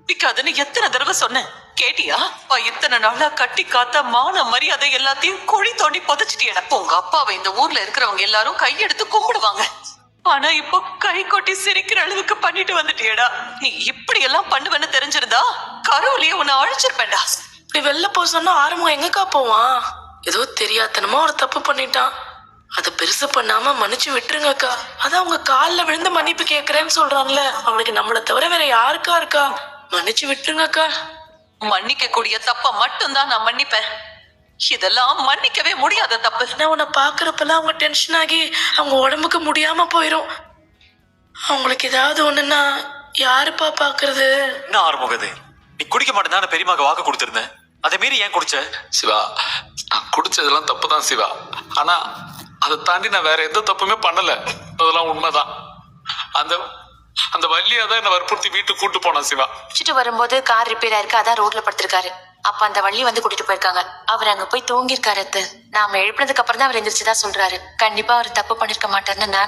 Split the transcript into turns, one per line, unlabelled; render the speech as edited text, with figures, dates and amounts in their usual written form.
பிடிக்காதுன்னு எத்தனை தடவை சொன்னேன், கேட்டியா? இத்தனை நாளா கட்டி காத்த மான மரியாதை எல்லாத்தையும் குழி தோண்டி புதைச்சிட்டியடா. உங்க அப்பாவை இந்த ஊர்ல இருக்கிறவங்க எல்லாரும் கையெடுத்து கும்பிடுவாங்க. ஆனா இப்போ கை கொட்டி சிரிக்கிற அளவுக்கு பண்ணிட்டு வந்துட்டியடா. நீ இப்படி எல்லாம் பண்ணுவேன்னு தெரிஞ்சிருந்தா கருவிலேயே உன்னை அழிச்சிருப்பேன்டா.
இப்படி வெளில போக சொன்னா ஆரம்பம் எங்கக்கா போவான்? ஏதோ தெரியாதனமா ஒரு தப்பு பண்ணிட்டான், அதை பெருசு பண்ணாம மன்னிச்சு விட்டுருங்கக்கா. அதான் அவங்க காலில் விழுந்து மன்னிப்பு கேட்கறேன்னு சொல்றான்ல, அவனுக்கு நம்மளை தவிர வேற யாருக்கா இருக்கா? மன்னிச்சு விட்டுருங்கக்கா.
மன்னிக்க கூடிய தப்ப மட்டும்தான் நான் மன்னிப்பேன். இதெல்லாம் மன்னிக்கவே முடியாத தப்பு.
நான் உன்னை பாக்குறப்பெல்லாம் அவங்க டென்ஷன் ஆகி அவங்க உடம்புக்கு முடியாம போயிரும். அவங்களுக்கு ஏதாவது ஒண்ணுன்னா யாருப்பா பாக்குறது?
என்ன ஆறுமுகது, நீ குடிக்க மாட்டேன் பெரியமாக வாக்கு கொடுத்திருந்தேன், அதை மீறி ஏன் குடிச்ச?
சிவா, நான் குடிச்சதெல்லாம் தப்பு தான் சிவா. ஆனா அதை தாண்டி நான் வேற எந்த தப்புமே பண்ணல. அதெல்லாம் உண்மைதான். அந்த அந்த வள்ளியாதான் என்ன வற்புறுத்தி வீட்டுக்கு கூட்டு போனா சிவா.
வச்சுட்டு வரும்போது கார் ரிப்பேர் ஆயிருக்கு, அதான் ரோட்ல படுத்திருக்காரு. அப்ப அந்த வள்ளி வந்து கூட்டிட்டு போயிருக்காங்க. அவர் அங்க போய் தூங்கிருக்காரு. நாம எழுப்பினதுக்கு அப்புறம் தான் அவர் எந்திரிச்சுதான் சொல்றாரு. கண்டிப்பா அவர் தப்பு பண்ணிருக்க மாட்டாருன்னு நான்